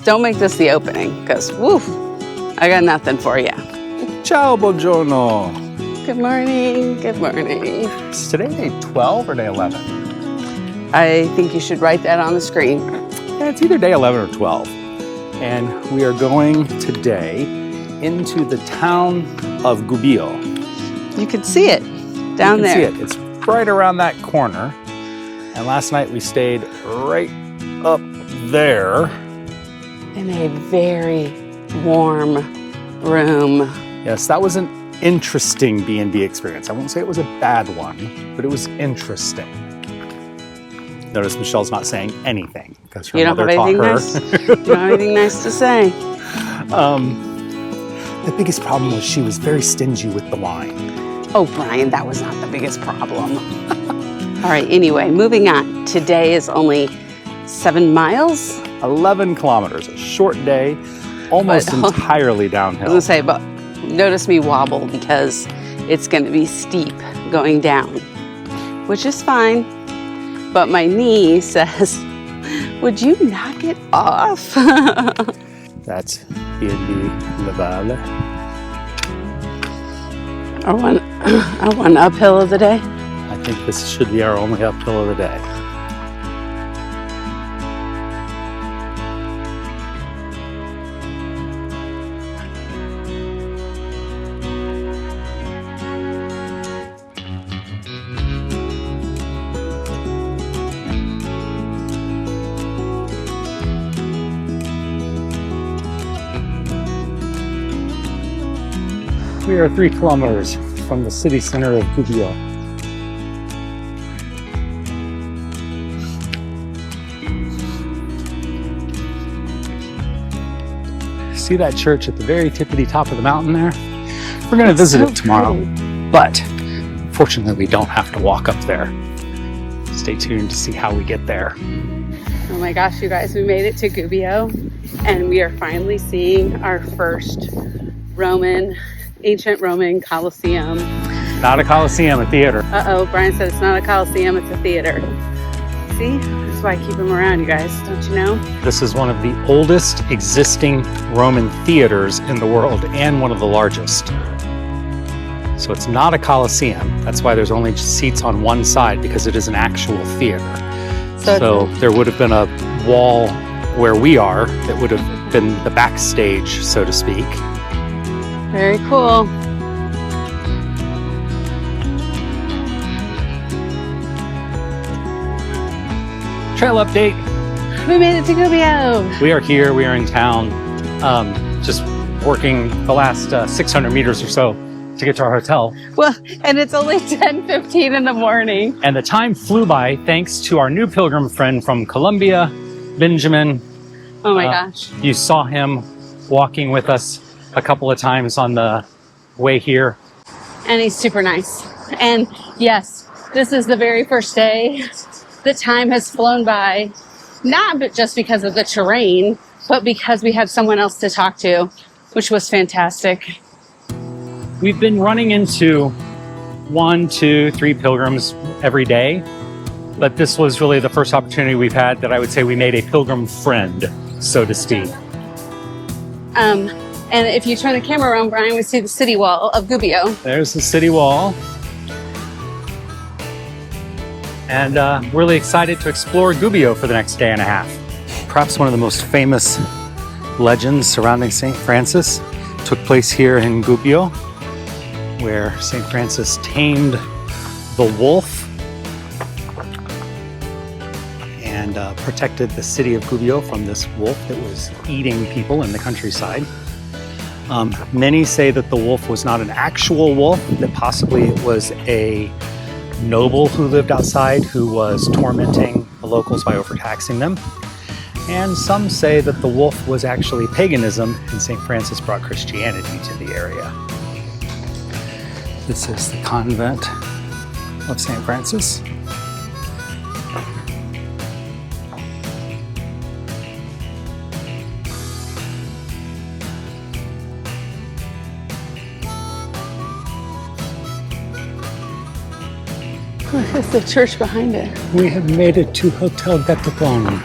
Don't make this the opening, because woof, I got nothing for you. Ciao, buongiorno. Good morning, good morning. Is today day 12 or day 11? I think you should write that on the screen. Yeah, it's either day 11 or 12. And we are going today into the town of Gubbio. You can see it down there. You can see it. It's right around that corner. And last night we stayed right up there. In a very warm room. Yes, that was an interesting B&B experience. I won't say it was a bad one, but it was interesting. Notice Michelle's not saying anything because her mother taught her. Nice? You don't have anything nice to say. The biggest problem was she was very stingy with the wine. Oh, Brian, that was not the biggest problem. All right, anyway, moving on. Today is only 7 miles. 11 kilometers, a short day, almost entirely downhill. I was gonna say, but notice me wobble because it's gonna be steep going down, which is fine. But my knee says, would you knock it off? That's B&B Laval. Our one uphill of the day. I think this should be our only uphill of the day. We are 3 kilometers from the city center of Gubbio. See that church at the very tippity top of the mountain there? We're going to visit it tomorrow, but fortunately we don't have to walk up there. Stay tuned to see how we get there. Oh my gosh, you guys, we made it to Gubbio and we are finally seeing our first ancient Roman Colosseum. Not a Colosseum, a theater. Uh-oh, Brian said it's not a Colosseum, it's a theater. See? That's why I keep them around, you guys. Don't you know? This is one of the oldest existing Roman theaters in the world and one of the largest. So it's not a Colosseum. That's why there's only seats on one side, because it is an actual theater. So there would have been a wall where we are that would have been the backstage, so to speak. Very cool. Trail update. We made it to Gubbio. We are here, we are in town, just working the last 600 meters or so to get to our hotel. Well, and it's only 10:15 in the morning. And the time flew by thanks to our new pilgrim friend from Colombia, Benjamin. Oh my gosh. You saw him walking with us a couple of times on the way here. And he's super nice. And yes, this is the very first day. The time has flown by, not but just because of the terrain, but because we had someone else to talk to, which was fantastic. We've been running into 1, 2, 3 pilgrims every day, but this was really the first opportunity we've had that I would say we made a pilgrim friend, so to speak. And if you turn the camera around, Brian, we see the city wall of Gubbio. There's the city wall. And really excited to explore Gubbio for the next day and a half. Perhaps one of the most famous legends surrounding St. Francis took place here in Gubbio, where St. Francis tamed the wolf and protected the city of Gubbio from this wolf that was eating people in the countryside. Many say that the wolf was not an actual wolf, that possibly it was a noble who lived outside who was tormenting the locals by overtaxing them. And some say that the wolf was actually paganism and St. Francis brought Christianity to the area. This is the convent of St. Francis. Look, it's the church behind it. We have made it to Hotel Gatapon.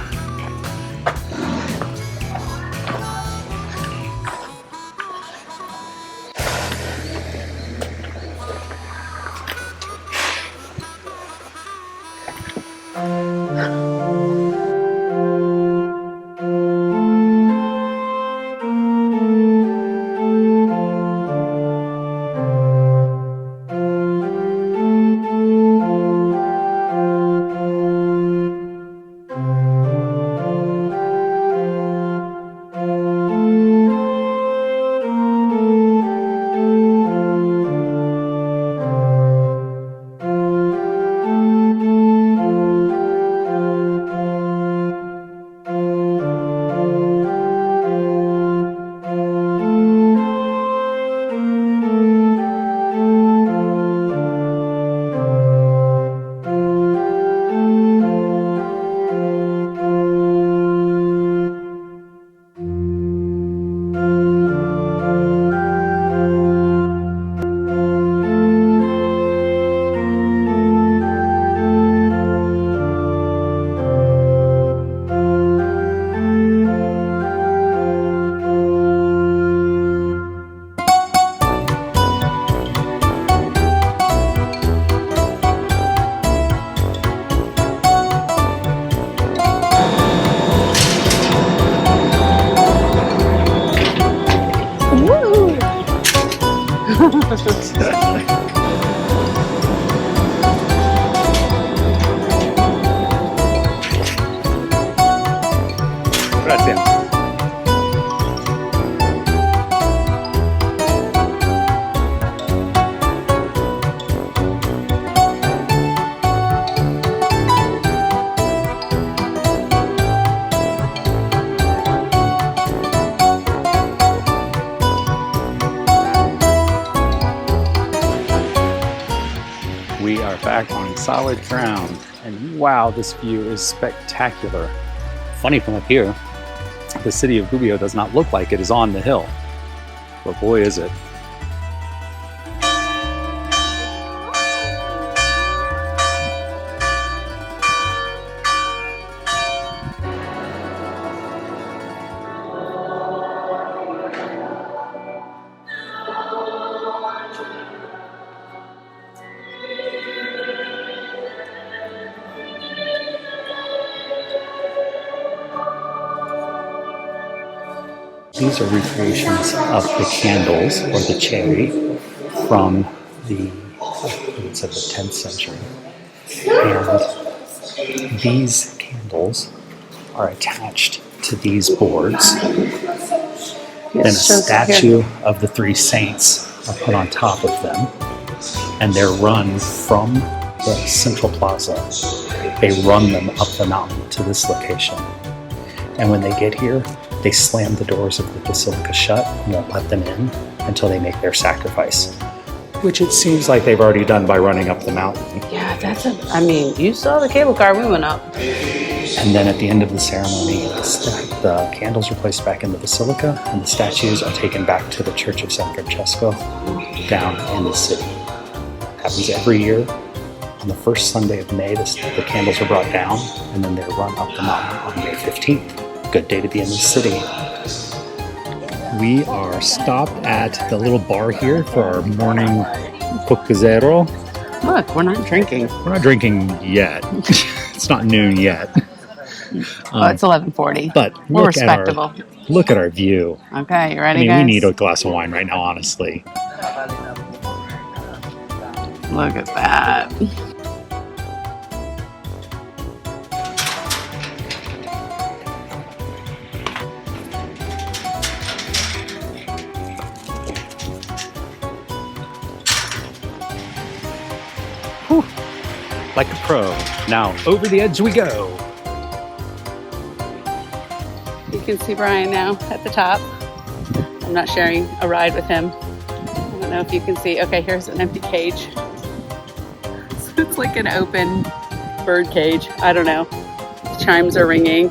Grazie. We are back on solid ground, and wow, this view is spectacular. Funny from up here, the city of Gubbio does not look like it is on the hill, but boy is it. These are recreations of the candles, or the cherry, from the 10th century. And these candles are attached to these boards. Then a statue of the three saints are put on top of them, and they're run from the central plaza. They run them up the mountain to this location. And when they get here, they slam the doors of the basilica shut and won't let them in until they make their sacrifice, which it seems like they've already done by running up the mountain. Yeah, I mean, you saw the cable car we went up. And then at the end of the ceremony, the candles are placed back in the basilica, and the statues are taken back to the Church of San Francesco down in the city. It happens every year. On the first Sunday of May, the candles are brought down, and then they're run up the mountain on May 15th. Good day to be in the city. We are stopped at the little bar here for our morning cocktail. Look, we're not drinking. We're not drinking yet. It's not noon yet. It's 11:40. But we're respectable. Look at our view. Okay, you ready, I mean, guys? we need a glass of wine right now, honestly. Look at that. Whew. Like a pro. Now, over the edge we go. You can see Brian now at the top. I'm not sharing a ride with him. I don't know if you can see. Okay, here's an empty cage. So it's like an open bird cage. I don't know. The chimes are ringing.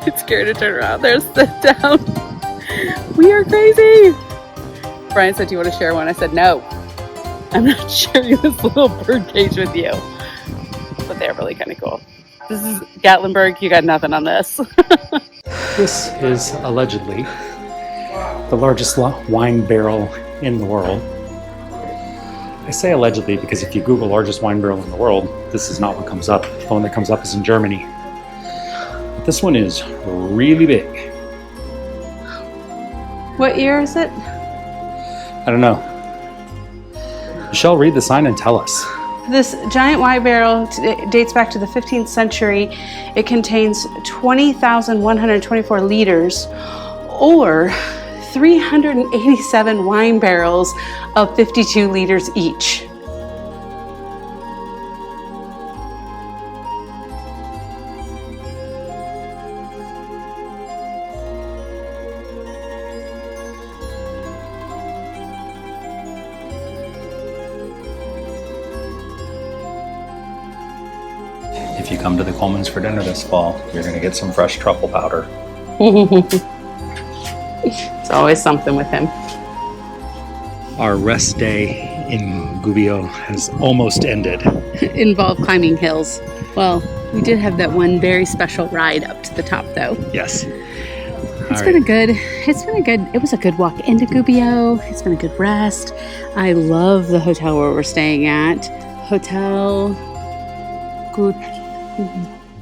It's scared to turn around. There's the down. We are crazy. Brian said, "Do you want to share one?" I said, "No. I'm not sharing this little bird cage with you." But they're really kind of cool. This is Gatlinburg. You got nothing on this. This is allegedly the largest wine barrel in the world. I say allegedly because if you Google largest wine barrel in the world, this is not what comes up. The one that comes up is in Germany. But this one is really big. What year is it? I don't know. Michelle, read the sign and tell us. This giant wine barrel dates back to the 15th century. It contains 20,124 liters, or 387 wine barrels of 52 liters each. If you come to the Coleman's for dinner this fall, you're going to get some fresh truffle powder. It's always something with him. Our rest day in Gubbio has almost ended. Involved climbing hills. Well, we did have that one very special ride up to the top, though. Yes. It was a good walk into Gubbio. It's been a good rest. I love the hotel where we're staying at. Hotel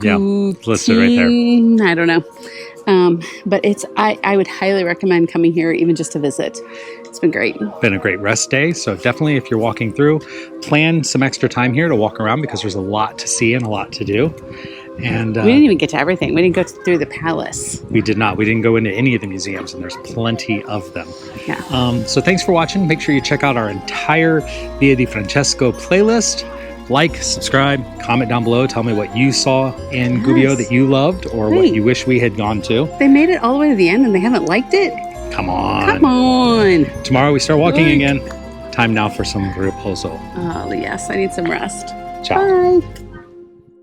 Yeah, listed right there. I don't know. But I would highly recommend coming here even just to visit. It's been great. Been a great rest day. So definitely, if you're walking through, plan some extra time here to walk around because there's a lot to see and a lot to do. And we didn't even get to everything. We didn't go through the palace. We did not. We didn't go into any of the museums, and there's plenty of them. Yeah. So thanks for watching. Make sure you check out our entire Via di Francesco playlist. Like, subscribe, comment down below. Tell me what you saw in Gubbio that you loved or what you wish we had gone to. They made it all the way to the end and they haven't liked it? Come on. Come on. Tomorrow we start walking again. Time now for some riposo. Oh, yes. I need some rest. Ciao. Bye.